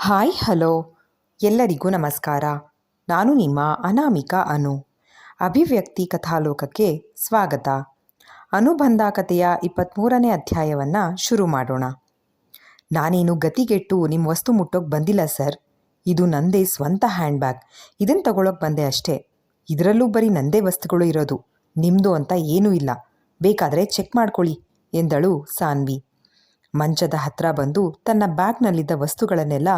Hi hello ಎಲ್ಲರಿಗೂ ನಮಸ್ಕಾರ. ನಾನು ನಿಮ್ಮ ಅನಾಮಿಕಾ ಅನು. ಅಭಿವ್ಯಕ್ತಿ ಕಥಾಲೋಕಕ್ಕೆ ಸ್ವಾಗತ. ಅನುಬಂಧ ಕಥೆಯ 23ನೇ ಅಧ್ಯಾಯವನ್ನು ಶುರು ಮಾಡೋಣ. ನಾನೇನು ಗತಿಗೆಟ್ಟು ನಿಮ್ಮ ವಸ್ತು ಮುಟ್ಟೋಕ್ಕೆ ಬಂದಿಲ್ಲ ಸರ್. ಇದು ನಂದೇ ಸ್ವಂತ ಹ್ಯಾಂಡ್ ಬ್ಯಾಗ್. ಇದನ್ನು ತಗೊಳ್ಳೋಕೆ ಬಂದೆ ಅಷ್ಟೇ. ಇದರಲ್ಲೂ ಬರೀ ನಂದೇ ವಸ್ತುಗಳು ಇರೋದು, ನಿಮ್ಮದು ಅಂತ ಏನೂ ಇಲ್ಲ. ಬೇಕಾದರೆ ಚೆಕ್ ಮಾಡ್ಕೊಳ್ಳಿ ಎಂದಳು ಸಾನ್ವಿ. ಮಂಚದ ಹತ್ರ ಬಂದು ತನ್ನ ಬ್ಯಾಗ್ನಲ್ಲಿದ್ದ ವಸ್ತುಗಳನ್ನೆಲ್ಲ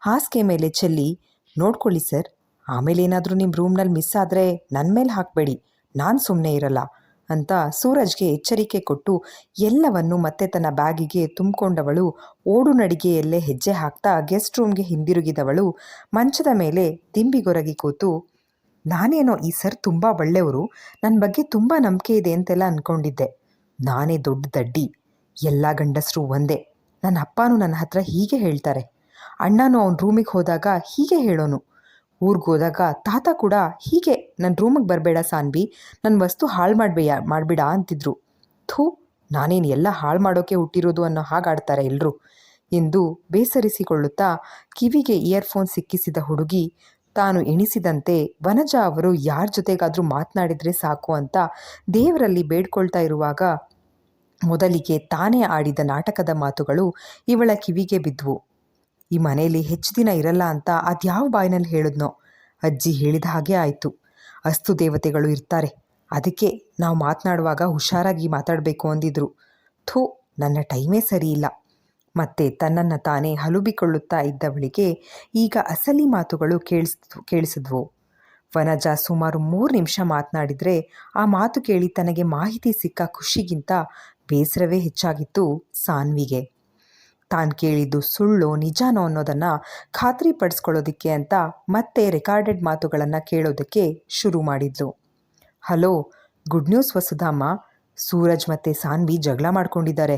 ಹಾಸಿಗೆ ಮೇಲೆ ಚೆಲ್ಲಿ, ನೋಡ್ಕೊಳ್ಳಿ ಸರ್, ಆಮೇಲೆ ಏನಾದರೂ ನಿಮ್ಮ ರೂಮ್ನಲ್ಲಿ ಮಿಸ್ ಆದರೆ ನನ್ನ ಮೇಲೆ ಹಾಕಬೇಡಿ, ನಾನು ಸುಮ್ಮನೆ ಇರಲ್ಲ ಅಂತ ಸೂರಜ್ಗೆ ಎಚ್ಚರಿಕೆ ಕೊಟ್ಟು ಎಲ್ಲವನ್ನು ಮತ್ತೆ ತನ್ನ ಬ್ಯಾಗಿಗೆ ತುಂಬಿಕೊಂಡವಳು ಓಡು ನಡಿಗೆಯಲ್ಲೇ ಹೆಜ್ಜೆ ಹಾಕ್ತಾ ಗೆಸ್ಟ್ ರೂಮ್ಗೆ ಹಿಂದಿರುಗಿದವಳು ಮಂಚದ ಮೇಲೆ ದಿಂಬಿಗೊರಗಿ ಕೂತು, ನಾನೇನೋ ಈ ಸರ್ ತುಂಬ ಒಳ್ಳೆಯವರು, ನನ್ನ ಬಗ್ಗೆ ತುಂಬ ನಂಬಿಕೆ ಇದೆ ಅಂತೆಲ್ಲ ಅಂದ್ಕೊಂಡಿದ್ದೆ. ನಾನೇ ದೊಡ್ಡ ದಡ್ಡಿ. ಎಲ್ಲ ಗಂಡಸರು ಒಂದೇ. ನನ್ನ ಅಪ್ಪನೂ ನನ್ನ ಹತ್ರ ಹೀಗೆ ಹೇಳ್ತಾರೆ. ಅಣ್ಣನೂ ಅವನ ರೂಮಿಗೆ ಹೋದಾಗ ಹೀಗೆ ಹೇಳೋನು. ಊರಿಗೆ ಹೋದಾಗ ತಾತ ಕೂಡ ಹೀಗೆ, ನನ್ನ ರೂಮಿಗೆ ಬರಬೇಡ ಸಾನ್ವಿ, ನನ್ನ ವಸ್ತು ಹಾಳು ಮಾಡಬೇಡ ಅಂತಿದ್ರು. ಥೂ, ನಾನೇನು ಎಲ್ಲ ಹಾಳು ಮಾಡೋಕ್ಕೆ ಹುಟ್ಟಿರೋದು ಅನ್ನೋ ಹಾಗಾಡ್ತಾರೆ ಎಲ್ಲರೂ ಎಂದು ಬೇಸರಿಸಿಕೊಳ್ಳುತ್ತಾ ಕಿವಿಗೆ ಇಯರ್ಫೋನ್ ಸಿಕ್ಕಿಸಿದ ಹುಡುಗಿ ತಾನು ಎಣಿಸಿದಂತೆ ವನಜಾ ಅವರು ಯಾರ ಜೊತೆಗಾದರೂ ಮಾತನಾಡಿದರೆ ಸಾಕು ಅಂತ ದೇವರಲ್ಲಿ ಬೇಡ್ಕೊಳ್ತಾ ಇರುವಾಗ ಮೊದಲಿಗೆ ತಾನೇ ಆಡಿದ ನಾಟಕದ ಮಾತುಗಳು ಇವಳ ಕಿವಿಗೆ ಬಿದ್ವು. ಈ ಮನೆಯಲ್ಲಿ ಹೆಚ್ಚು ದಿನ ಇರಲ್ಲ ಅಂತ ಅದ್ಯಾವ ಬಾಯಿನಲ್ಲಿ ಹೇಳಿದ್ನೋ. ಅಜ್ಜಿ ಹೇಳಿದ ಹಾಗೆ ಆಯಿತು. ಅಸ್ತು ದೇವತೆಗಳು ಇರ್ತಾರೆ, ಅದಕ್ಕೆ ನಾವು ಮಾತನಾಡುವಾಗ ಹುಷಾರಾಗಿ ಮಾತಾಡಬೇಕು ಅಂದಿದ್ರು. ಥೂ, ನನ್ನ ಟೈಮೇ ಸರಿ ಇಲ್ಲ. ಮತ್ತೆ ತನ್ನನ್ನು ತಾನೇ ಹಲುಬಿಕೊಳ್ಳುತ್ತಾ ಇದ್ದವಳಿಗೆ ಈಗ ಅಸಲಿ ಮಾತುಗಳು ಕೇಳಿಸಿದ್ವು. ವನಜಾ ಸುಮಾರು 3 ನಿಮಿಷ ಮಾತನಾಡಿದರೆ ಆ ಮಾತು ಕೇಳಿ ತನಗೆ ಮಾಹಿತಿ ಸಿಕ್ಕ ಖುಷಿಗಿಂತ ಬೇಸರವೇ ಹೆಚ್ಚಾಗಿತ್ತು ಸಾನ್ವಿಗೆ. ತಾನು ಕೇಳಿದ್ದು ಸುಳ್ಳೋ ನಿಜಾನೋ ಅನ್ನೋದನ್ನು ಖಾತ್ರಿಪಡಿಸ್ಕೊಳ್ಳೋದಕ್ಕೆ ಅಂತ ಮತ್ತೆ ರೆಕಾರ್ಡೆಡ್ ಮಾತುಗಳನ್ನು ಕೇಳೋದಕ್ಕೆ ಶುರು ಮಾಡಿದ್ಲು. ಹಲೋ, ಗುಡ್ ನ್ಯೂಸ್ ವಸುಧಾಮ್ಮ, ಸೂರಜ್ ಮತ್ತು ಸಾನ್ವಿ ಜಗಳ ಮಾಡ್ಕೊಂಡಿದ್ದಾರೆ.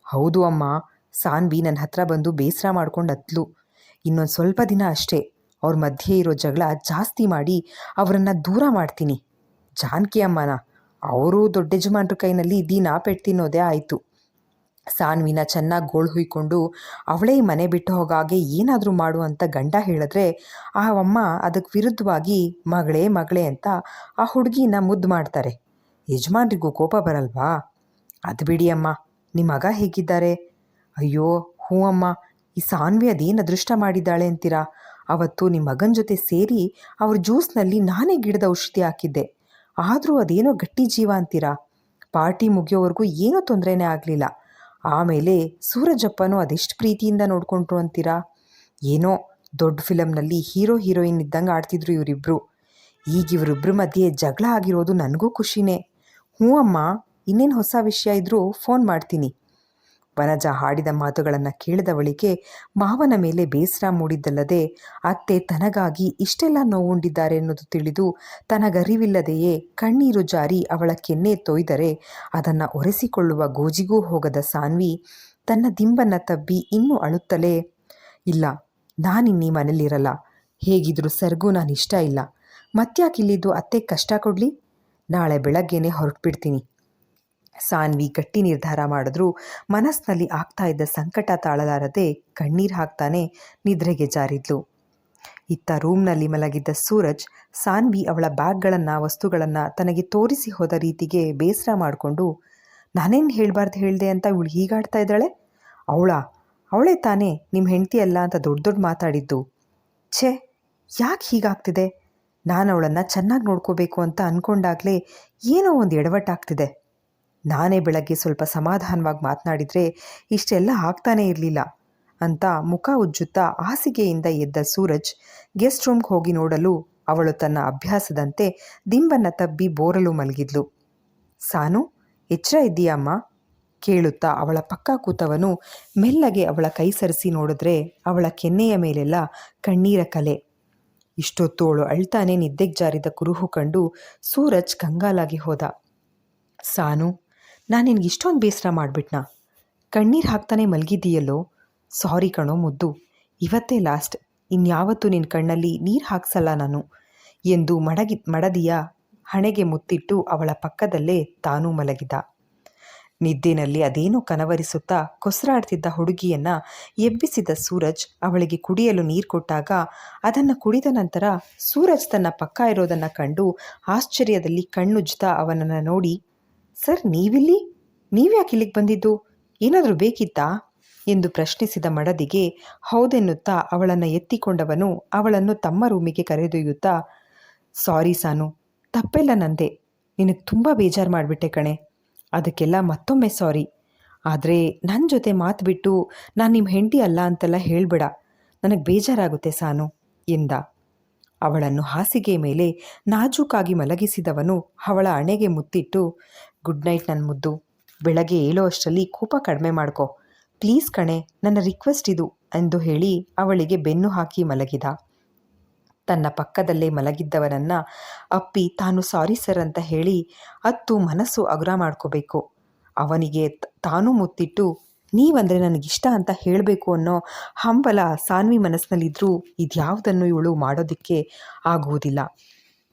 ಹೌದು ಅಮ್ಮ, ಸಾನ್ವಿ ನನ್ನ ಹತ್ರ ಬಂದು ಬೇಸರ ಮಾಡ್ಕೊಂಡು ಹತ್ಲು. ಇನ್ನೊಂದು ಸ್ವಲ್ಪ ದಿನ ಅಷ್ಟೇ, ಅವ್ರ ಮಧ್ಯೆ ಇರೋ ಜಗಳ ಜಾಸ್ತಿ ಮಾಡಿ ಅವರನ್ನು ದೂರ ಮಾಡ್ತೀನಿ. ಜಾನಕಿ ಅಮ್ಮನ, ಅವರು ದೊಡ್ಡ ಯಜಮಾನ್ರ ಕೈನಲ್ಲಿ ದಿನ ಪೆಟ್ಟು ತಿನ್ನೋದೇ ಆಯಿತು. ಸಾನ್ವಿನ ಚೆನ್ನಾಗಿ ಗೋಳು ಹುಯ್ಕೊಂಡು ಅವಳೇ ಮನೆ ಬಿಟ್ಟು ಹೋಗಾಗೆ ಏನಾದರೂ ಮಾಡು ಅಂತ ಗಂಡ ಹೇಳಿದ್ರೆ ಆ ಅಮ್ಮ ಅದಕ್ಕೆ ವಿರುದ್ಧವಾಗಿ ಮಗಳೇ ಮಗಳೇ ಅಂತ ಆ ಹುಡುಗಿನ ಮುದ್ದು ಮಾಡ್ತಾರೆ. ಯಜಮಾನ್ರಿಗೂ ಕೋಪ ಬರಲ್ವಾ? ಅದು ಬಿಡಿ ಅಮ್ಮ, ನಿಮ್ಮ ಮಗ ಹೇಗಿದ್ದಾರೆ? ಅಯ್ಯೋ ಹ್ಞೂ ಅಮ್ಮ, ಈ ಸಾನ್ವಿ ಅದೇನು ಅದೃಷ್ಟ ಮಾಡಿದ್ದಾಳೆ ಅಂತೀರಾ. ಅವತ್ತು ನಿಮ್ಮ ಮಗನ ಜೊತೆ ಸೇರಿ ಅವ್ರ ಜ್ಯೂಸ್ನಲ್ಲಿ ನಾನೇ ಗಿಡದ ಔಷಧಿ ಹಾಕಿದ್ದೆ. ಆದರೂ ಅದೇನೋ ಗಟ್ಟಿ ಜೀವ ಅಂತೀರಾ. ಪಾರ್ಟಿ ಮುಗಿಯೋವರೆಗೂ ಏನೂ ತೊಂದರೆನೇ ಆಗಲಿಲ್ಲ. ಆಮೇಲೆ ಸೂರಜಪ್ಪನೂ ಅದೆಷ್ಟು ಪ್ರೀತಿಯಿಂದ ನೋಡ್ಕೊಂಡ್ರು ಅಂತೀರಾ. ಏನೋ ದೊಡ್ಡ ಫಿಲಮ್ನಲ್ಲಿ ಹೀರೋ ಹೀರೋಯಿನ್ ಇದ್ದಂಗೆ ಆಡ್ತಿದ್ರು ಇವರಿಬ್ಬರು. ಈಗ ಇವರಿಬ್ಬರ ಮಧ್ಯೆ ಜಗಳ ಆಗಿರೋದು ನನಗೂ ಖುಷಿನೇ. ಹ್ಞೂ ಅಮ್ಮ, ಇನ್ನೇನು ಹೊಸ ವಿಷಯ ಇದ್ದರೂ ಫೋನ್ ಮಾಡ್ತೀನಿ. ವನಜಾ ಹಾಡಿದ ಮಾತುಗಳನ್ನು ಕೇಳಿದವಳಿಗೆ ಮಾವನ ಮೇಲೆ ಬೇಸರ ಮೂಡಿದ್ದಲ್ಲದೆ ಅತ್ತೆ ತನಗಾಗಿ ಇಷ್ಟೆಲ್ಲ ನೋವುಂಡಿದ್ದಾರೆ ಎನ್ನುವುದು ತಿಳಿದು ತನಗರಿವಿಲ್ಲದೆಯೇ ಕಣ್ಣೀರು ಜಾರಿ ಅವಳ ಕೆನ್ನೆ ತೊಯ್ದರೆ ಅದನ್ನು ಒರೆಸಿಕೊಳ್ಳುವ ಗೋಜಿಗೂ ಹೋಗದ ಸಾನ್ವಿ ತನ್ನ ದಿಂಬನ್ನು ತಬ್ಬಿ ಇನ್ನೂ ಅಳುತ್ತಲೇ, ಇಲ್ಲ, ನಾನಿನ್ನೀ ಮನೇಲಿರಲ್ಲ. ಹೇಗಿದ್ರು ಸರ್ಗೂ ನಾನು ಇಷ್ಟ ಇಲ್ಲ. ಮತ್ತ್ಯಾಕಿಲ್ಲಿದ್ದು ಅತ್ತೆ ಕಷ್ಟ ಕೊಡಲಿ. ನಾಳೆ ಬೆಳಗ್ಗೆನೇ ಹೊರಟುಬಿಡ್ತೀನಿ. ಸಾನ್ವಿ ಗಟ್ಟಿ ನಿರ್ಧಾರ ಮಾಡಿದ್ರೂ ಮನಸ್ಸಿನಲ್ಲಿ ಆಗ್ತಾ ಇದ್ದ ಸಂಕಟ ತಾಳಲಾರದೆ ಕಣ್ಣೀರು ಹಾಕ್ತಾನೆ ನಿದ್ರೆಗೆ ಜಾರಿದ್ಲು. ಇತ್ತ ರೂಮ್ನಲ್ಲಿ ಮಲಗಿದ್ದ ಸೂರಜ್ ಸಾನ್ವಿ ಅವಳ ಬ್ಯಾಗ್ಗಳನ್ನು ವಸ್ತುಗಳನ್ನು ತನಗೆ ತೋರಿಸಿ ಹೋದ ರೀತಿಗೆ ಬೇಸರ ಮಾಡಿಕೊಂಡು, ನಾನೇನು ಹೇಳಬಾರ್ದು ಹೇಳಿದೆ ಅಂತ ಇವಳು ಹೀಗಾಡ್ತಾ ಇದ್ದಾಳೆ. ಅವಳೇ ತಾನೇ ನಿಮ್ಮ ಹೆಂಡತಿ ಅಲ್ಲ ಅಂತ ದೊಡ್ಡ ದೊಡ್ಡ ಮಾತಾಡಿದ್ದು. ಛೇ, ಯಾಕೆ ಹೀಗಾಗ್ತಿದೆ? ನಾನು ಅವಳನ್ನು ಚೆನ್ನಾಗಿ ನೋಡ್ಕೋಬೇಕು ಅಂತ ಅಂದ್ಕೊಂಡಾಗಲೇ ಏನೋ ಒಂದು ಎಡವಟ್ಟಾಗ್ತಿದೆ. ನಾನೇ ಬೆಳಗ್ಗೆ ಸ್ವಲ್ಪ ಸಮಾಧಾನವಾಗಿ ಮಾತನಾಡಿದರೆ ಇಷ್ಟೆಲ್ಲ ಆಗ್ತಾನೇ ಇರಲಿಲ್ಲ ಅಂತ ಮುಖ ಉಜ್ಜುತ್ತಾ ಹಾಸಿಗೆಯಿಂದ ಎದ್ದ ಸೂರಜ್ ಗೆಸ್ಟ್ ರೂಮ್ಗೆ ಹೋಗಿ ನೋಡಲು ಅವಳು ತನ್ನ ಅಭ್ಯಾಸದಂತೆ ದಿಂಬನ್ನು ತಬ್ಬಿ ಬೋರಲು ಮಲಗಿದ್ಲು. ಸಾನು, ಎಚ್ಚರ ಇದ್ದೀಯಮ್ಮ ಕೇಳುತ್ತಾ ಅವಳ ಪಕ್ಕ ಕೂತವನು ಮೆಲ್ಲಗೆ ಅವಳ ಕೈ ಸರಿಸಿ ನೋಡಿದ್ರೆ ಅವಳ ಕೆನ್ನೆಯ ಮೇಲೆಲ್ಲ ಕಣ್ಣೀರ ಕಲೆ. ಇಷ್ಟೊತ್ತು ಅವಳು ಅಳ್ತಾನೆ ನಿದ್ದೆಗೆ ಜಾರಿದ ಕುರುಹು ಕಂಡು ಸೂರಜ್ ಕಂಗಾಲಾಗಿ ಹೋದ. ಸಾನು, ನಾನು ನಿನಗೆ ಇಷ್ಟೊಂದು ಬೇಸರ ಮಾಡಿಬಿಟ್ನಾ? ಕಣ್ಣೀರು ಹಾಕ್ತಾನೆ ಮಲಗಿದ್ದೀಯಲ್ಲೋ. ಸಾರಿ ಕಣೋ ಮುದ್ದು, ಇವತ್ತೇ ಲಾಸ್ಟ್. ಇನ್ಯಾವತ್ತೂ ನಿನ್ನ ಕಣ್ಣಲ್ಲಿ ನೀರು ಹಾಕ್ಸಲ್ಲ ನಾನು ಎಂದು ಮಡದಿಯ ಹಣೆಗೆ ಮುತ್ತಿಟ್ಟು ಅವಳ ಪಕ್ಕದಲ್ಲೇ ತಾನೂ ಮಲಗಿದ. ನಿದ್ದೆನಲ್ಲಿ ಅದೇನೋ ಕನವರಿಸುತ್ತಾ ಕೊಸರಾಡ್ತಿದ್ದ ಹುಡುಗಿಯನ್ನ ಎಬ್ಬಿಸಿದ ಸೂರಜ್ ಅವಳಿಗೆ ಕುಡಿಯಲು ನೀರು ಕೊಟ್ಟಾಗ ಅದನ್ನು ಕುಡಿದ ನಂತರ ಸೂರಜ್ ತನ್ನ ಪಕ್ಕ ಇರೋದನ್ನು ಕಂಡು ಆಶ್ಚರ್ಯದಲ್ಲಿ ಕಣ್ಣುಜ್ತಾ ಅವನನ್ನು ನೋಡಿ, ಸರ್ ನೀವಿಲ್ಲಿ? ನೀವ್ಯಾಕೆ ಇಲ್ಲಿಗೆ ಬಂದಿದ್ದು? ಏನಾದರೂ ಬೇಕಿತ್ತಾ ಎಂದು ಪ್ರಶ್ನಿಸಿದ ಮಡದಿಗೆ ಹೌದೆನ್ನುತ್ತಾ ಅವಳನ್ನು ಎತ್ತಿಕೊಂಡವನು ಅವಳನ್ನು ತಮ್ಮ ರೂಮಿಗೆ ಕರೆದೊಯ್ಯುತ್ತಾ, ಸಾರಿ ಸಾನು, ತಪ್ಪೆಲ್ಲ ನಂದೆ. ನಿನಗೆ ತುಂಬ ಬೇಜಾರು ಮಾಡಿಬಿಟ್ಟೆ ಕಣೆ. ಅದಕ್ಕೆಲ್ಲ ಮತ್ತೊಮ್ಮೆ ಸಾರಿ. ಆದರೆ ನನ್ನ ಜೊತೆ ಮಾತು ಬಿಟ್ಟು ನಾನು ನಿಮ್ಮ ಹೆಂಡತಿ ಅಲ್ಲ ಅಂತೆಲ್ಲ ಹೇಳಬೇಡ, ನನಗೆ ಬೇಜಾರಾಗುತ್ತೆ ಸಾನು ಎಂದ. ಅವಳನ್ನು ಹಾಸಿಗೆ ಮೇಲೆ ನಾಜೂಕಾಗಿ ಮಲಗಿಸಿದವನು ಅವಳ ಹಣೆಗೆ ಮುತ್ತಿಟ್ಟು, ಗುಡ್ ನೈಟ್ ನನ್ನ ಮುದ್ದು, ಬೆಳಗ್ಗೆ ಏಳೋ ಅಷ್ಟರಲ್ಲಿ ಕೋಪ ಕಡಿಮೆ ಮಾಡ್ಕೊ ಪ್ಲೀಸ್ ಕಣೆ, ನನ್ನ ರಿಕ್ವೆಸ್ಟ್ ಇದು ಎಂದು ಹೇಳಿ ಅವಳಿಗೆ ಬೆನ್ನು ಹಾಕಿ ಮಲಗಿದ. ತನ್ನ ಪಕ್ಕದಲ್ಲೇ ಮಲಗಿದ್ದವನನ್ನ ಅಪ್ಪಿ ತಾನು ಸಾರಿ ಸರ್ ಅಂತ ಹೇಳಿ ಅತ್ತು ಮನಸ್ಸು ಅಗುರ ಮಾಡ್ಕೋಬೇಕು. ಅವನಿಗೆ ತಾನು ಮುತ್ತಿಟ್ಟು ನೀವಂದರೆ ನನಗಿಷ್ಟ ಅಂತ ಹೇಳಬೇಕು ಅನ್ನೋ ಹಂಬಲ ಸಾನ್ವಿ ಮನಸ್ಸಿನಲ್ಲಿದ್ದರೂ ಇದ್ಯಾವುದನ್ನು ಇವಳು ಮಾಡೋದಕ್ಕೆ ಆಗುವುದಿಲ್ಲ.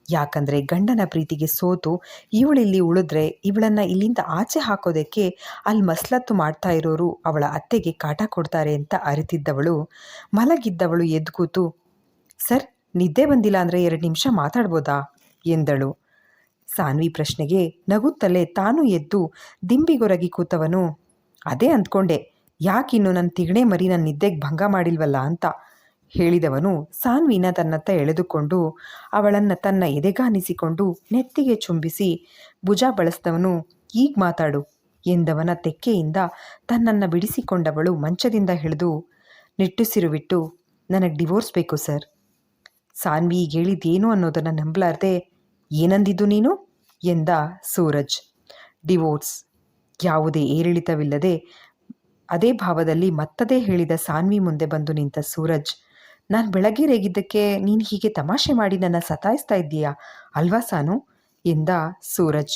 ಯಾಕಂದರೆ ಗಂಡನ ಪ್ರೀತಿಗೆ ಸೋತು ಇವಳಿಲ್ಲಿ ಉಳಿದ್ರೆ ಇವಳನ್ನು ಇಲ್ಲಿಂದ ಆಚೆ ಹಾಕೋದಕ್ಕೆ ಅಲ್ಲಿ ಮಸ್ಲತ್ತು ಮಾಡ್ತಾ ಇರೋರು ಅವಳ ಅತ್ತೆಗೆ ಕಾಟ ಕೊಡ್ತಾರೆ ಅಂತ ಅರಿತಿದ್ದವಳು ಮಲಗಿದ್ದವಳು ಎದ್ದು ಕೂತು, ಸರ್ ನಿದ್ದೆ ಬಂದಿಲ್ಲ ಅಂದರೆ 2 ನಿಮಿಷ ಮಾತಾಡ್ಬೋದಾ ಎಂದಳು. ಸಾನ್ವಿ ಪ್ರಶ್ನೆಗೆ ನಗುತ್ತಲೇ ತಾನು ಎದ್ದು ದಿಂಬಿಗೊರಗಿ ಕೂತವನು, ಅದೇ ಅಂದ್ಕೊಂಡೆ, ಯಾಕಿನ್ನು ನನ್ನ ತಿಗಣೆ ಮರಿ ನನ್ನ ನಿದ್ದೆಗೆ ಭಂಗ ಮಾಡಿಲ್ವಲ್ಲ ಅಂತ ಹೇಳಿದವನು ಸಾನ್ವಿನ ತನ್ನತ್ತ ಎಳೆದುಕೊಂಡು ಅವಳನ್ನು ತನ್ನ ಎದೆಗಾನಿಸಿಕೊಂಡು ನೆತ್ತಿಗೆ ಚುಂಬಿಸಿ ಭುಜ ಬಳಸಿದವನು, ಈಗ ಮಾತಾಡು ಎಂದವನ ತೆಕ್ಕೆಯಿಂದ ತನ್ನನ್ನು ಬಿಡಿಸಿಕೊಂಡವಳು ಮಂಚದಿಂದ ಹಿಡಿದು ನಿಟ್ಟುಸಿರುವಿಟ್ಟು, ನನಗೆ ಡಿವೋರ್ಸ್ ಬೇಕು ಸರ್. ಸಾನ್ವಿ ಈಗ ಹೇಳಿದ್ದೇನು ಅನ್ನೋದನ್ನು ನಂಬಲಾರ್ದೆ, ಏನಂದಿದ್ದು ನೀನು ಎಂದ ಸೂರಜ್. ಡಿವೋರ್ಸ್. ಯಾವುದೇ ಏರಿಳಿತವಿಲ್ಲದೆ ಅದೇ ಭಾವದಲ್ಲಿ ಮತ್ತದೇ ಹೇಳಿದ ಸಾನ್ವಿ ಮುಂದೆ ಬಂದು ನಿಂತ ಸೂರಜ್, ನಾನು ಬೆಳಗ್ಗೆ ರೇಗಿದ್ದಕ್ಕೆ ನೀನು ಹೀಗೆ ತಮಾಷೆ ಮಾಡಿ ನನ್ನ ಸತಾಯಿಸ್ತಾ ಇದ್ದೀಯಾ ಅಲ್ವಾ ಸಾನು ಎಂದ ಸೂರಜ್.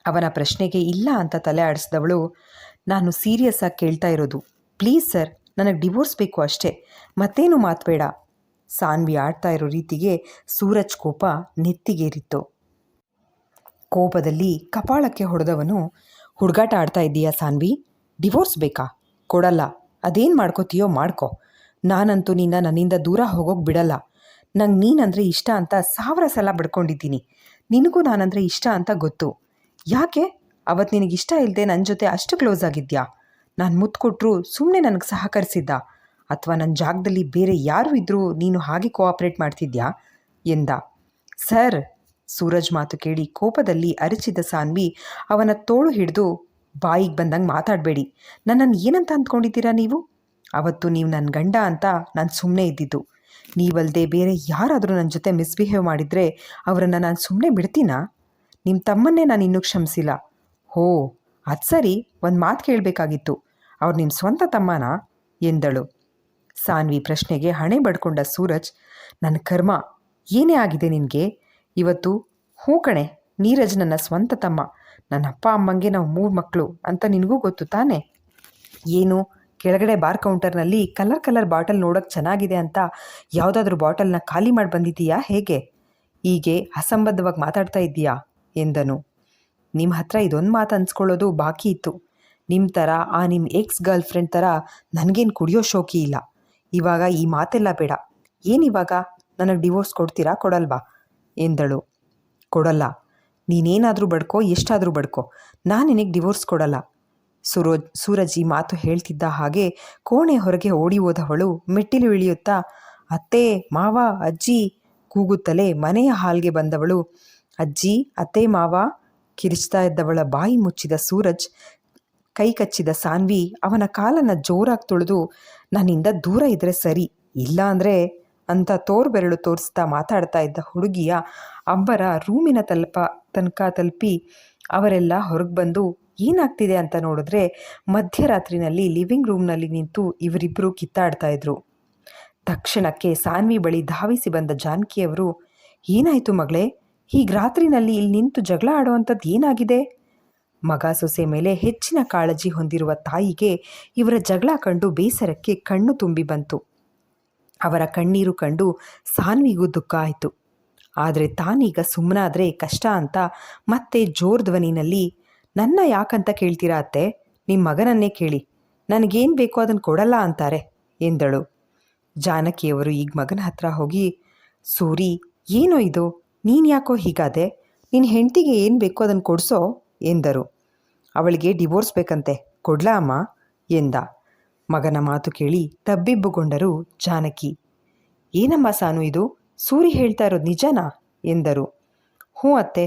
ಅವನ ಪ್ರಶ್ನೆಗೆ ಇಲ್ಲ ಅಂತ ತಲೆ ಆಡಿಸಿದವಳು, ನಾನು ಸೀರಿಯಸ್ ಆಗಿ ಕೇಳ್ತಾ ಇರೋದು, ಪ್ಲೀಸ್ ಸರ್ ನನಗೆ ಡಿವೋರ್ಸ್ ಬೇಕು ಅಷ್ಟೇ, ಮತ್ತೇನು ಮಾತಬೇಡ. ಸಾನ್ವಿ ಆಡ್ತಾ ಇರೋ ರೀತಿಗೆ ಸೂರಜ್ ಕೋಪ ನೆತ್ತಿಗೇರಿತ್ತು. ಕೋಪದಲ್ಲಿ ಕಪಾಳಕ್ಕೆ ಹೊಡೆದವನು, ಹುಡುಗಾಟ ಆಡ್ತಾ ಇದ್ದೀಯಾ ಸಾನ್ವಿ? ಡಿವೋರ್ಸ್ ಬೇಕಾ? ಕೊಡಲ್ಲ. ಅದೇನು ಮಾಡ್ಕೋತೀಯೋ ಮಾಡ್ಕೊ. ನಾನಂತೂ ನಿನ್ನ ನನ್ನಿಂದ ದೂರ ಹೋಗೋಕೆ ಬಿಡಲ್ಲ. ನಂಗೆ ನೀನಂದರೆ ಇಷ್ಟ ಅಂತ 1000 ಸಲ ಬಡ್ಕೊಂಡಿದ್ದೀನಿ. ನಿನಗೂ ನಾನಂದರೆ ಇಷ್ಟ ಅಂತ ಗೊತ್ತು. ಯಾಕೆ ಅವತ್ತು ನಿನಗಿಷ್ಟ ಇಲ್ಲದೆ ನನ್ನ ಜೊತೆ ಅಷ್ಟು ಕ್ಲೋಸ್ ಆಗಿದ್ಯಾ? ನಾನು ಮುತ್ತು ಕೊಟ್ಟರು ಸುಮ್ಮನೆ ನನಗೆ ಸಹಕರಿಸಿದ್ದ, ಅಥವಾ ನನ್ನ ಜಾಗದಲ್ಲಿ ಬೇರೆ ಯಾರು ಇದ್ದರೂ ನೀನು ಹಾಗೆ ಕೋಆಪ್ರೇಟ್ ಮಾಡ್ತಿದ್ಯಾ ಎಂದ. ಸರ್, ಸೂರಜ್ ಮಾತು ಕೇಳಿ ಕೋಪದಲ್ಲಿ ಅರಚಿದ ಸಾನ್ವಿ ಅವನ ತೋಳು ಹಿಡಿದು, ಬಾಯಿಗೆ ಬಂದಂಗೆ ಮಾತಾಡಬೇಡಿ. ನನ್ನನ್ನು ಏನಂತ ಅಂದ್ಕೊಂಡಿದ್ದೀರಾ ನೀವು? ಅವತ್ತು ನೀವು ನನ್ನ ಗಂಡ ಅಂತ ನಾನು ಸುಮ್ಮನೆ ಇದ್ದಿದ್ದು. ನೀವಲ್ಲದೆ ಬೇರೆ ಯಾರಾದರೂ ನನ್ನ ಜೊತೆ ಮಿಸ್ಬಿಹೇವ್ ಮಾಡಿದರೆ ಅವರನ್ನು ನಾನು ಸುಮ್ಮನೆ ಬಿಡ್ತೀನಾ? ನಿಮ್ಮ ತಮ್ಮನ್ನೇ ನಾನು ಇನ್ನೂ ಕ್ಷಮಿಸಿಲ್ಲ. ಹೋ, ಅದು ಸರಿ, ಒಂದು ಮಾತು ಕೇಳಬೇಕಾಗಿತ್ತು. ಅವ್ರು ನಿಮ್ಮ ಸ್ವಂತ ತಮ್ಮನಾ ಎಂದಳು. ಸಾನ್ವಿ ಪ್ರಶ್ನೆಗೆ ಹಣೆ ಬಡ್ಕೊಂಡ ಸೂರಜ್, ನನ್ನ ಕರ್ಮ, ಏನೇ ಆಗಿದೆ ನಿನಗೆ ಇವತ್ತು? ಹೂ ಕಣೆ, ನೀರಜ್ ನನ್ನ ಸ್ವಂತ ತಮ್ಮ. ನನ್ನ ಅಪ್ಪ ಅಮ್ಮಂಗೆ ನಾವು 3 ಮಕ್ಕಳು ಅಂತ ನಿನಗೂ ಗೊತ್ತು ತಾನೇ? ಏನು, ಕೆಳಗಡೆ ಬಾರ್ ಕೌಂಟರ್ನಲ್ಲಿ ಕಲರ್ ಬಾಟಲ್ ನೋಡೋಕ್ಕೆ ಚೆನ್ನಾಗಿದೆ ಅಂತ ಯಾವುದಾದ್ರೂ ಬಾಟಲ್ನ ಖಾಲಿ ಮಾಡಿ ಬಂದಿದ್ದೀಯಾ ಹೇಗೆ? ಹೀಗೆ ಅಸಂಬದ್ಧವಾಗಿ ಮಾತಾಡ್ತಾ ಇದ್ದೀಯಾ ಎಂದನು. ನಿಮ್ಮ ಹತ್ರ ಇದೊಂದು ಮಾತು ಅನ್ಸ್ಕೊಳ್ಳೋದು ಬಾಕಿ ಇತ್ತು. ನಿಮ್ಮ ಥರ ನಿಮ್ಮ ಎಕ್ಸ್ ಗರ್ಲ್ ಫ್ರೆಂಡ್ ಥರ ನನಗೇನು ಕುಡಿಯೋ ಶೋಕಿ ಇಲ್ಲ. ಇವಾಗ ಈ ಮಾತೆಲ್ಲ ಬೇಡ. ಏನಿವಾಗ ನನಗೆ ಡಿವೋರ್ಸ್ ಕೊಡ್ತೀರಾ ಕೊಡಲ್ವಾ ಎಂದಳು. ಕೊಡಲ್ಲ. ನೀನೇನಾದರೂ ಬಡ್ಕೋ, ಎಷ್ಟಾದರೂ ಬಡ್ಕೋ, ನಾನು ನಿನಗೆ ಡಿವೋರ್ಸ್ ಕೊಡಲ್ಲ. ಸೂರಜ್ ಈ ಮಾತು ಹೇಳ್ತಿದ್ದ ಹಾಗೆ ಕೋಣೆ ಹೊರಗೆ ಓಡಿ ಹೋದವಳು ಮೆಟ್ಟಿಲು ಇಳಿಯುತ್ತಾ, ಅತ್ತೆ, ಮಾವ, ಅಜ್ಜಿ ಕೂಗುತ್ತಲೇ ಮನೆಯ ಹಾಲ್ಗೆ ಬಂದವಳು. ಅಜ್ಜಿ, ಅತ್ತೆ, ಮಾವ ಕಿರಿಚ್ತಾ ಇದ್ದವಳ ಬಾಯಿ ಮುಚ್ಚಿದ ಸೂರಜ್ ಕೈ ಕಚ್ಚಿದ ಸಾನ್ವಿ ಅವನ ಕಾಲನ್ನು ಜೋರಾಗಿ ತುಳಿದು, ನನ್ನಿಂದ ದೂರ ಇದ್ದರೆ ಸರಿ, ಇಲ್ಲ ಅಂದರೆ ಅಂತ ಬೆರಳು ತೋರಿಸ್ತಾ ಮಾತಾಡ್ತಾ ಇದ್ದ ಹುಡುಗಿಯ ಅಬ್ಬರ ರೂಮಿನ ತನಕ ತಲುಪಿ ಅವರೆಲ್ಲ ಹೊರಗೆ ಬಂದು ಏನಾಗ್ತಿದೆ ಅಂತ ನೋಡಿದ್ರೆ ಮಧ್ಯರಾತ್ರಿನಲ್ಲಿ ಲಿವಿಂಗ್ ರೂಮ್ನಲ್ಲಿ ನಿಂತು ಇವರಿಬ್ಬರು ಕಿತ್ತಾಡ್ತಾ ಇದ್ರು. ತಕ್ಷಣಕ್ಕೆ ಸಾನ್ವಿ ಬಳಿ ಧಾವಿಸಿ ಬಂದ ಜಾನಕಿಯವರು, ಏನಾಯಿತು ಮಗಳೇ, ಹೀಗೆ ರಾತ್ರಿನಲ್ಲಿ ಇಲ್ಲಿ ನಿಂತು ಜಗಳ ಆಡುವಂಥದ್ದು ಏನಾಗಿದೆ? ಮಗ ಸೊಸೆ ಮೇಲೆ ಹೆಚ್ಚಿನ ಕಾಳಜಿ ಹೊಂದಿರುವ ತಾಯಿಗೆ ಇವರ ಜಗಳ ಕಂಡು ಬೇಸರಕ್ಕೆ ಕಣ್ಣು ತುಂಬಿ ಬಂತು. ಅವರ ಕಣ್ಣೀರು ಕಂಡು ಸಾನ್ವಿಗೂ ದುಃಖ ಆಯಿತು. ಆದರೆ ತಾನೀಗ ಸುಮ್ಮನಾದರೆ ಕಷ್ಟ ಅಂತ ಮತ್ತೆ ಜೋರ್ ಧ್ವನಿನಲ್ಲಿ, ನನ್ನ ಯಾಕಂತ ಕೇಳ್ತೀರಾ ಅತ್ತೆ, ನಿಮ್ಮ ಮಗನನ್ನೇ ಕೇಳಿ, ನನಗೇನು ಬೇಕೋ ಅದನ್ನು ಕೊಡಲ್ಲ ಅಂತಾರೆ ಎಂದಳು. ಜಾನಕಿಯವರು ಈಗ ಮಗನ ಹತ್ರ ಹೋಗಿ, ಸೂರಿ ಏನೋ ಇದು, ನೀನು ಯಾಕೋ ಹೀಗಾದೆ, ನಿನ್ನ ಹೆಂಡತಿಗೆ ಏನು ಬೇಕೋ ಅದನ್ನು ಕೊಡಿಸೋ ಎಂದರು. ಅವಳಿಗೆ ಡಿವೋರ್ಸ್ ಬೇಕಂತೆ, ಕೊಡ್ಲಾ ಅಮ್ಮ ಎಂದ. ಮಗನ ಮಾತು ಕೇಳಿ ತಬ್ಬಿಬ್ಬುಗೊಂಡರು ಜಾನಕಿ. ಏನಮ್ಮ ಸಾನು ಇದು, ಸೂರಿ ಹೇಳ್ತಾ ಇರೋದು ನಿಜನಾ ಎಂದರು. ಹ್ಞೂ ಅತ್ತೆ,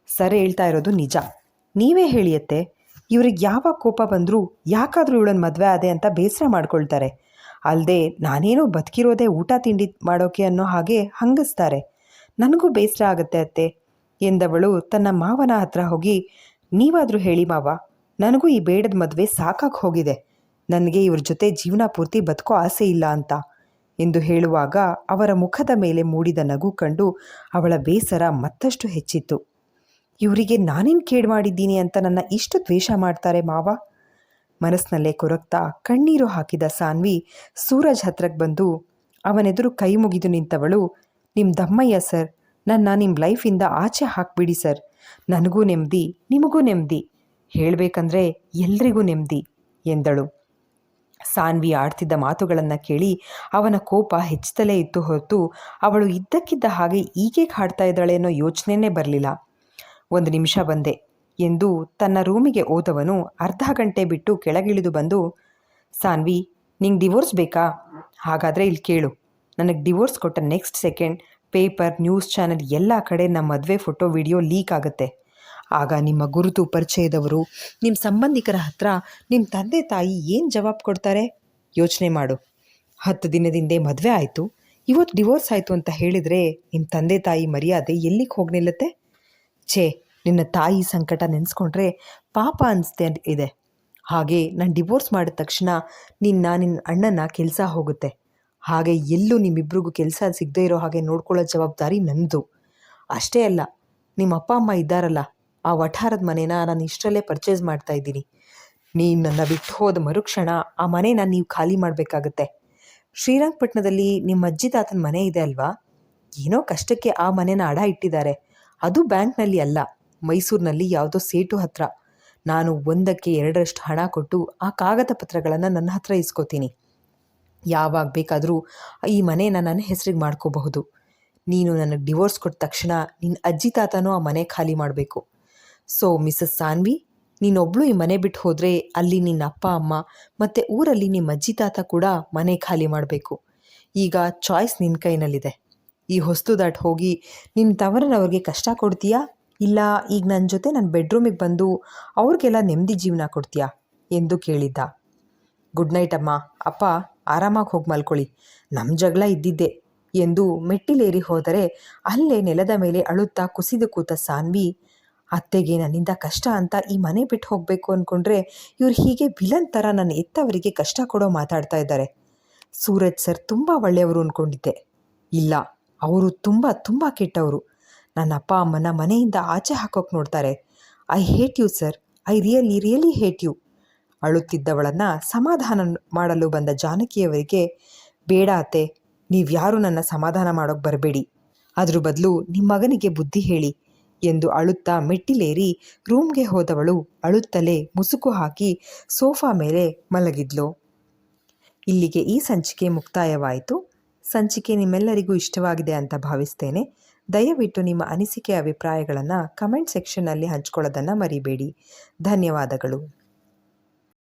ಸರ್ ಹೇಳ್ತಾ ಇರೋದು ನಿಜ. ನೀವೇ ಹೇಳಿ ಅತ್ತೆ, ಇವ್ರಿಗೆ ಯಾವಾಗ ಕೋಪ ಬಂದರೂ ಯಾಕಾದರೂ ಇವಳನ್ನು ಮದುವೆ ಆದೆ ಅಂತ ಬೇಸರ ಮಾಡ್ಕೊಳ್ತಾರೆ. ಅಲ್ಲದೆ ನಾನೇನೋ ಬದುಕಿರೋದೇ ಊಟ ತಿಂಡಿ ಮಾಡೋಕೆ ಅನ್ನೋ ಹಾಗೆ ಹಂಗಿಸ್ತಾರೆ. ನನಗೂ ಬೇಸರ ಆಗುತ್ತೆ ಅತ್ತೆ ಎಂದವಳು ತನ್ನ ಮಾವನ ಹತ್ರ ಹೋಗಿ, ನೀವಾದರೂ ಹೇಳಿ ಮಾವ, ನನಗೂ ಈ ಬೇಡದ ಮದುವೆ ಸಾಕಾಗಿ ಹೋಗಿದೆ, ನನಗೆ ಇವ್ರ ಜೊತೆ ಜೀವನ ಪೂರ್ತಿ ಬದುಕೋ ಆಸೆ ಇಲ್ಲ ಅಂತ ಎಂದು ಹೇಳುವಾಗ ಅವರ ಮುಖದ ಮೇಲೆ ಮೂಡಿದ ನಗು ಕಂಡು ಅವಳ ಬೇಸರ ಮತ್ತಷ್ಟು ಹೆಚ್ಚಿತ್ತು. ಇವರಿಗೆ ನಾನೇನು ಕೇಡು ಮಾಡಿದ್ದೀನಿ ಅಂತ ನನ್ನ ಇಷ್ಟು ದ್ವೇಷ ಮಾಡ್ತಾರೆ ಮಾವ? ಮನಸ್ಸಿನಲ್ಲೇ ಕೊರಗ್ತಾ ಕಣ್ಣೀರು ಹಾಕಿದ ಸಾನ್ವಿ ಸೂರಜ್ ಹತ್ರಕ್ಕೆ ಬಂದು ಅವನೆದುರು ಕೈ ಮುಗಿದು ನಿಂತವಳು, ನಿಮ್ಮ ದಮ್ಮಯ್ಯ ಸರ್, ನನ್ನ ನಿಮ್ಮ ಲೈಫಿಂದ ಆಚೆ ಹಾಕ್ಬಿಡಿ ಸರ್, ನನಗೂ ನೆಮ್ಮದಿ, ನಿಮಗೂ ನೆಮ್ಮದಿ, ಹೇಳಬೇಕಂದ್ರೆ ಎಲ್ರಿಗೂ ನೆಮ್ಮದಿ ಎಂದಳು. ಸಾನ್ವಿ ಆಡ್ತಿದ್ದ ಮಾತುಗಳನ್ನು ಕೇಳಿ ಅವನ ಕೋಪ ಹೆಚ್ಚುತ್ತಲೇ ಇತ್ತು ಹೊರತು ಅವಳು ಇದ್ದಕ್ಕಿದ್ದ ಹಾಗೆ ಈಗೇಗೆ ಹಾಡ್ತಾ ಇದ್ದಾಳೆ ಅನ್ನೋ ಯೋಚನೆಯೇ ಬರಲಿಲ್ಲ. 1 ನಿಮಿಷ ಬಂದೆ ಎಂದು ತನ್ನ ರೂಮಿಗೆ ಹೋದವನು ಅರ್ಧ ಗಂಟೆ ಬಿಟ್ಟು ಕೆಳಗಿಳಿದು ಬಂದು, ಸಾನ್ವಿ ನಿಂಗೆ ಡಿವೋರ್ಸ್ ಬೇಕಾ? ಹಾಗಾದರೆ ಇಲ್ಲಿ ಕೇಳು, ನನಗೆ ಡಿವೋರ್ಸ್ ಕೊಟ್ಟ next second paper, news channel ಎಲ್ಲ ಕಡೆ ನಮ್ಮ ಮದುವೆ ಫೋಟೋ ವಿಡಿಯೋ ಲೀಕ್ ಆಗುತ್ತೆ. ಆಗ ನಿಮ್ಮ ಗುರುತು ಪರಿಚಯದವರು, ನಿಮ್ಮ ಸಂಬಂಧಿಕರ ಹತ್ರ ನಿಮ್ಮ ತಂದೆ ತಾಯಿ ಏನು ಜವಾಬು ಕೊಡ್ತಾರೆ? ಯೋಚನೆ ಮಾಡು. 10 ದಿನದಿಂದೇ ಮದುವೆ ಆಯಿತು, ಇವತ್ತು ಡಿವೋರ್ಸ್ ಆಯಿತು ಅಂತ ಹೇಳಿದರೆ ನಿಮ್ಮ ತಂದೆ ತಾಯಿ ಮರ್ಯಾದೆ ಎಲ್ಲಿಗೆ ಹೋಗಿ ನಿಲ್ಲುತ್ತೆ? ಛೇ, ನಿನ್ನ ತಾಯಿ ಸಂಕಟ ನೆನೆಸ್ಕೊಂಡ್ರೆ ಪಾಪ ಅನಿಸ್ತಾ ಇದೆ. ಹಾಗೆ ನಾನು ಡಿವೋರ್ಸ್ ಮಾಡಿದ ತಕ್ಷಣ ನಿನ್ನ ಅಣ್ಣನ ಕೆಲಸ ಹೋಗುತ್ತೆ. ಹಾಗೆ ಎಲ್ಲೂ ನಿಮ್ಮಿಬ್ರಿಗೂ ಕೆಲಸ ಸಿಗದೇ ಇರೋ ಹಾಗೆ ನೋಡ್ಕೊಳ್ಳೋ ಜವಾಬ್ದಾರಿ ನನ್ನದು. ಅಷ್ಟೇ ಅಲ್ಲ, ನಿಮ್ಮ ಅಪ್ಪ ಅಮ್ಮ ಇದ್ದಾರಲ್ಲ, ಆ ವಠಾರದ ಮನೇನ ನಾನು ಇಷ್ಟರಲ್ಲೇ ಪರ್ಚೇಸ್ ಮಾಡ್ತಾ ಇದ್ದೀನಿ. ನೀನು ನನ್ನ ಬಿಟ್ಟು ಹೋದ ಮರುಕ್ಷಣ ಆ ಮನೇನ ನೀವು ಖಾಲಿ ಮಾಡಬೇಕಾಗತ್ತೆ. ಶ್ರೀರಂಗಪಟ್ಟಣದಲ್ಲಿ ನಿಮ್ಮ ಅಜ್ಜಿ ತಾತನ ಮನೆ ಇದೆ ಅಲ್ವಾ? ಏನೋ ಕಷ್ಟಕ್ಕೆ ಆ ಮನೇನ ಅಡ ಇಟ್ಟಿದ್ದಾರೆ. ಅದು ಬ್ಯಾಂಕ್ನಲ್ಲಿ ಅಲ್ಲ, ಮೈಸೂರಿನಲ್ಲಿ ಯಾವುದೋ ಸೇಟು ಹತ್ರ. ನಾನು 1ಕ್ಕೆ 2ರಷ್ಟು ಹಣ ಕೊಟ್ಟು ಆ ಕಾಗದ ಪತ್ರಗಳನ್ನು ನನ್ನ ಹತ್ರ ಇಸ್ಕೋತೀನಿ. ಯಾವಾಗ ಬೇಕಾದರೂ ಈ ಮನೇನ ನನ್ನ ಹೆಸರಿಗೆ ಮಾಡ್ಕೋಬಹುದು. ನೀನು ನನಗೆ ಡಿವೋರ್ಸ್ ಕೊಟ್ಟ ತಕ್ಷಣ ನಿನ್ನ ಅಜ್ಜಿ ತಾತನೂ ಆ ಮನೆ ಖಾಲಿ ಮಾಡಬೇಕು. ಸೊ ಮಿಸಸ್ ಸಾನ್ವಿ, ನೀನೊಬ್ಬಳು ಈ ಮನೆ ಬಿಟ್ಟು ಹೋದರೆ ಅಲ್ಲಿ ನಿನ್ನ ಅಪ್ಪ ಅಮ್ಮ ಮತ್ತು ಊರಲ್ಲಿ ನಿಮ್ಮ ಅಜ್ಜಿ ತಾತ ಕೂಡ ಮನೆ ಖಾಲಿ ಮಾಡಬೇಕು. ಈಗ ಚಾಯ್ಸ್ ನಿನ್ನ ಕೈನಲ್ಲಿದೆ. ಈ ಹೊಸ್ತು ದಾಟ್ ಹೋಗಿ ನಿನ್ನ ತವರನವ್ರಿಗೆ ಕಷ್ಟ ಕೊಡ್ತೀಯಾ, ಇಲ್ಲ ಈಗ ನನ್ನ ಜೊತೆ ನನ್ನ ಬೆಡ್ರೂಮಿಗೆ ಬಂದು ಅವ್ರಿಗೆಲ್ಲ ನೆಮ್ಮದಿ ಜೀವನ ಕೊಡ್ತೀಯಾ ಎಂದು ಕೇಳಿದ್ದ. ಗುಡ್ ನೈಟ್ ಅಮ್ಮ, ಅಪ್ಪ ಆರಾಮಾಗಿ ಹೋಗಿ ಮಲ್ಕೊಳ್ಳಿ, ನಮ್ಮ ಜಗಳ ಇದ್ದಿದ್ದೆ ಎಂದು ಮೆಟ್ಟಿಲೇರಿ ಹೋದರೆ ಅಲ್ಲೇ ನೆಲದ ಮೇಲೆ ಅಳುತ್ತಾ ಕುಸಿದು ಕೂತ ಸಾನ್ವಿ, ಅತ್ತೆಗೆ ನನ್ನಿಂದ ಕಷ್ಟ ಅಂತ ಈ ಮನೆ ಬಿಟ್ಟು ಹೋಗಬೇಕು ಅಂದ್ಕೊಂಡ್ರೆ ಇವ್ರು ಹೀಗೆ ವಿಲನ್ ಥರ ನನ್ನ ಎತ್ತವರಿಗೆ ಕಷ್ಟ ಕೊಡೋ ಮಾತಾಡ್ತಾ ಇದ್ದಾರೆ. ಸೂರಜ್ ಸರ್ ತುಂಬ ಒಳ್ಳೆಯವರು ಅಂದ್ಕೊಂಡಿದ್ದೆ. ಇಲ್ಲ, ಅವರು ತುಂಬ ತುಂಬ ಕೆಟ್ಟವರು. ನನ್ನ ಅಪ್ಪ ಅಮ್ಮನ ಮನೆಯಿಂದ ಆಚೆ ಹಾಕೋಕೆ ನೋಡ್ತಾರೆ. I hate you sir, I really hate you. ಅಳುತ್ತಿದ್ದವಳನ್ನು ಸಮಾಧಾನ ಮಾಡಲು ಬಂದ ಜಾನಕಿಯವರಿಗೆ, ಬೇಡ ಅತ್ತೆ, ನೀವ್ಯಾರೂ ನನ್ನ ಸಮಾಧಾನ ಮಾಡೋಕ್ಕೆ ಬರಬೇಡಿ, ಅದ್ರ ಬದಲು ನಿಮ್ಮ ಮಗನಿಗೆ ಬುದ್ಧಿ ಹೇಳಿ ಎಂದು ಅಳುತ್ತಾ ಮೆಟ್ಟಿಲೇರಿ ರೂಮ್ಗೆ ಹೋದವಳು ಅಳುತ್ತಲೇ ಮುಸುಕು ಹಾಕಿ ಸೋಫಾ ಮೇಲೆ ಮಲಗಿದ್ಲು. ಇಲ್ಲಿಗೆ ಈ ಸಂಚಿಕೆ ಮುಕ್ತಾಯವಾಯಿತು. ಸಂಚಿಕೆ ನಿಮ್ಮೆಲ್ಲರಿಗೂ ಇಷ್ಟವಾಗಿದೆ ಅಂತ ಭಾವಿಸ್ತೇನೆ. ದಯವಿಟ್ಟು ನಿಮ್ಮ ಅನಿಸಿಕೆ ಅಭಿಪ್ರಾಯಗಳನ್ನು ಕಮೆಂಟ್ ಸೆಕ್ಷನ್ನಲ್ಲಿ ಹಂಚ್ಕೊಳ್ಳೋದನ್ನು ಮರಿಬೇಡಿ. ಧನ್ಯವಾದಗಳು.